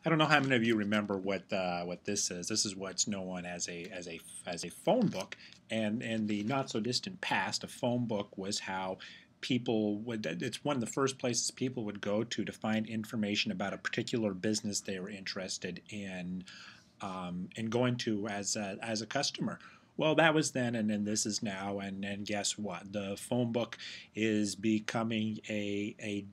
I don't know how many of you remember what this is. This is what's known as a phone book, and in the not so distant past, a phone book was how people would. It's one of the first places people would go to find information about a particular business they were interested in going to as a customer. Well, that was then, and then this is now, and guess what? The phone book is becoming a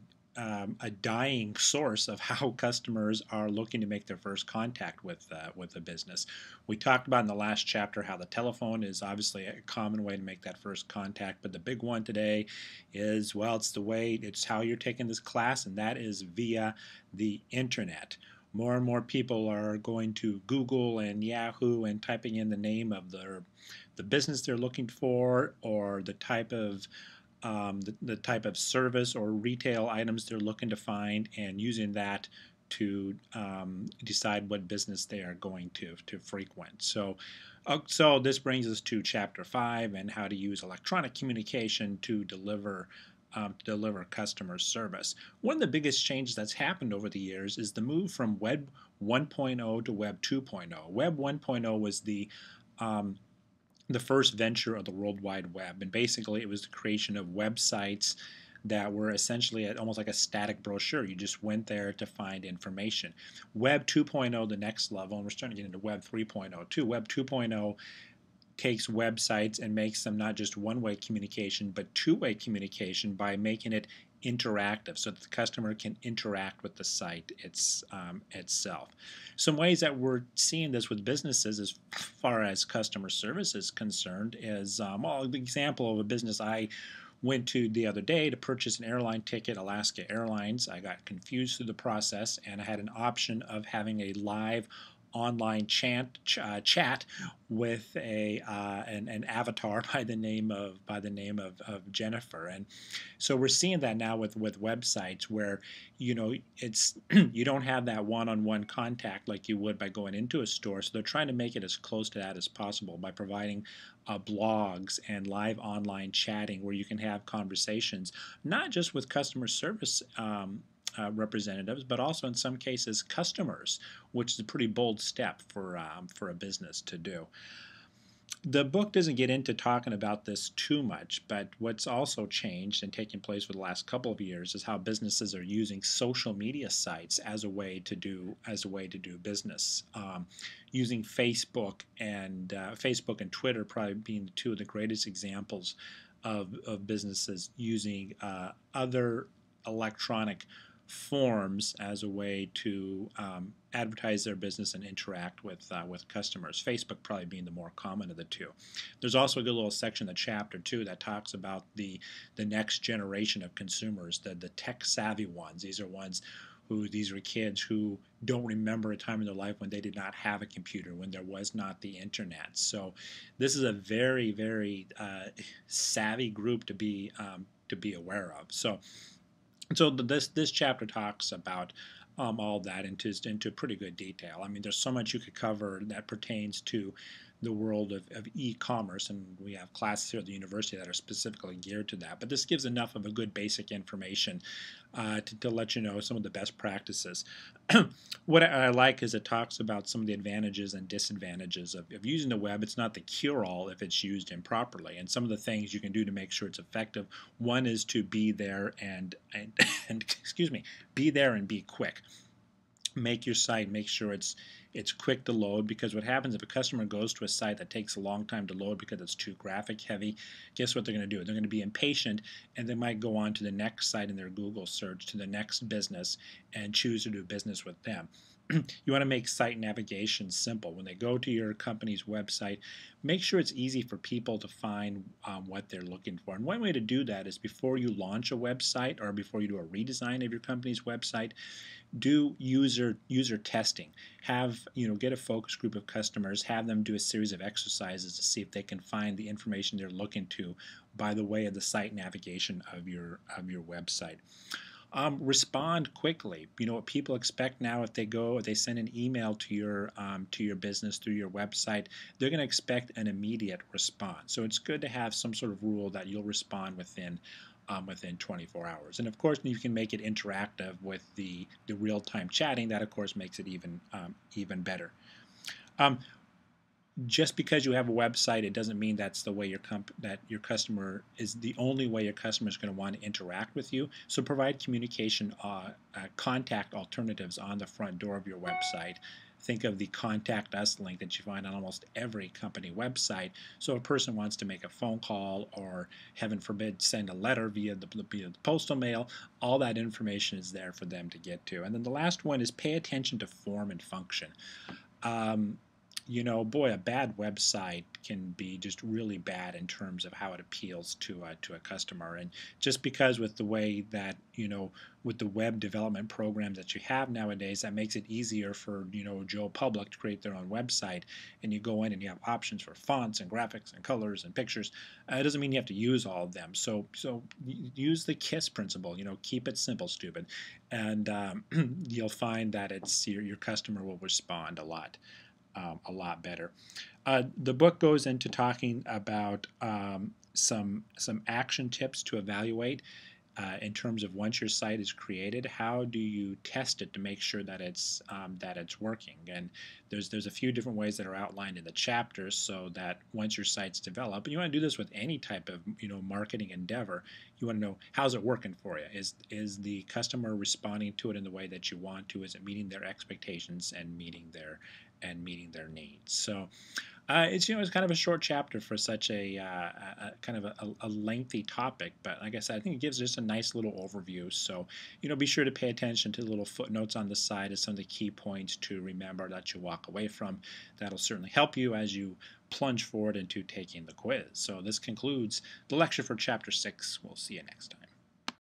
dying source of how customers are looking to make their first contact with a business. We talked about in the last chapter how the telephone is obviously a common way to make that first contact, but the big one today is, well, it's how you're taking this class, and that is via the internet. More and more people are going to Google and Yahoo and typing in the name of the business they're looking for, or the type of service or retail items they're looking to find, and using that to decide what business they are going to frequent. So this brings us to Chapter 5 and how to use electronic communication to deliver customer service. One of the biggest changes that's happened over the years is the move from Web 1.0 to Web 2.0. Web 1.0 was the first venture of the World Wide Web, and basically it was the creation of websites that were essentially almost like a static brochure. You just went there to find information. Web 2.0, the next level, and we're starting to get into Web 3.0 too. Web 2.0 takes websites and makes them not just one-way communication, but two-way communication by making it interactive so that the customer can interact with the site itself. Some ways that we're seeing this with businesses as far as customer service is concerned is, well, the example of a business I went to the other day to purchase an airline ticket, Alaska Airlines. I got confused through the process, and I had an option of having a live online chat with an avatar by the name of Jennifer. And so we're seeing that now with websites where it's you don't have that one-on-one contact like you would by going into a store. So they're trying to make it as close to that as possible by providing blogs and live online chatting where you can have conversations not just with customer service representatives, but also in some cases customers, which is a pretty bold step for a business to do. The book doesn't get into talking about this too much, but what's also changed and taken place for the last couple of years is how businesses are using social media sites as a way to do business. Using Facebook and Twitter probably being two of the greatest examples of businesses using other electronic forms as a way to advertise their business and interact with customers. Facebook probably being the more common of the two. There's also a good little section in the chapter too that talks about the next generation of consumers, the tech savvy ones. These were kids who don't remember a time in their life when they did not have a computer, when there was not the internet. So this is a very, very savvy group to be aware of. So this chapter talks about all that into pretty good detail. I mean, there's so much you could cover that pertains to the world of e-commerce, and we have classes here at the university that are specifically geared to that. But this gives enough of a good basic information to let you know some of the best practices. What I like is it talks about some of the advantages and disadvantages of using the web. It's not the cure-all if it's used improperly, and some of the things you can do to make sure it's effective. One is to be there and excuse me, be there and be quick. Make your site, make sure it's quick to load, because what happens if a customer goes to a site that takes a long time to load because it's too graphic heavy, guess what they're going to do? They're going to be impatient, and they might go on to the next site in their Google search, to the next business, and choose to do business with them. You want to make site navigation simple. When they go to your company's website, make sure it's easy for people to find what they're looking for. And one way to do that is before you launch a website or before you do a redesign of your company's website, do user testing. Get a focus group of customers, have them do a series of exercises to see if they can find the information they're looking to by the way of the site navigation of your website. Respond quickly. What people expect now, if they send an email to your business through your website, they're going to expect an immediate response. So it's good to have some sort of rule that you'll respond within within 24 hours. And of course, you can make it interactive with the real-time chatting. That of course makes it even better. Just because you have a website, it doesn't mean that's the way your customer is the only way your customer is going to want to interact with you. So provide communication contact alternatives on the front door of your website. Think of the Contact Us link that you find on almost every company website. So if a person wants to make a phone call or, heaven forbid, send a letter via the postal mail, all that information is there for them to get to. And then the last one is pay attention to form and function. You know, boy, a bad website can be just really bad in terms of how it appeals to a customer. And just because with the way that, you know, with the web development programs that you have nowadays, that makes it easier for, you know, Joe Public to create their own website, and you go in and you have options for fonts and graphics and colors and pictures. It doesn't mean you have to use all of them. So use the KISS principle. You know, keep it simple, stupid, and you'll find that it's your customer will respond a lot better. The book goes into talking about some action tips to evaluate in terms of once your site is created, how do you test it to make sure that it's working? And there's a few different ways that are outlined in the chapters, so that once your site's developed, and you want to do this with any type of, you know, marketing endeavor, you want to know, how's it working for you? Is the customer responding to it in the way that you want to? Is it meeting their expectations and meeting their needs? So it's, you know, it's kind of a short chapter for such a kind of a lengthy topic, but like I said, I think it gives just a nice little overview. So, you know, be sure to pay attention to the little footnotes on the side as some of the key points to remember that you walk away from. That'll certainly help you as you plunge forward into taking the quiz. So this concludes the lecture for Chapter 6. We'll see you next time.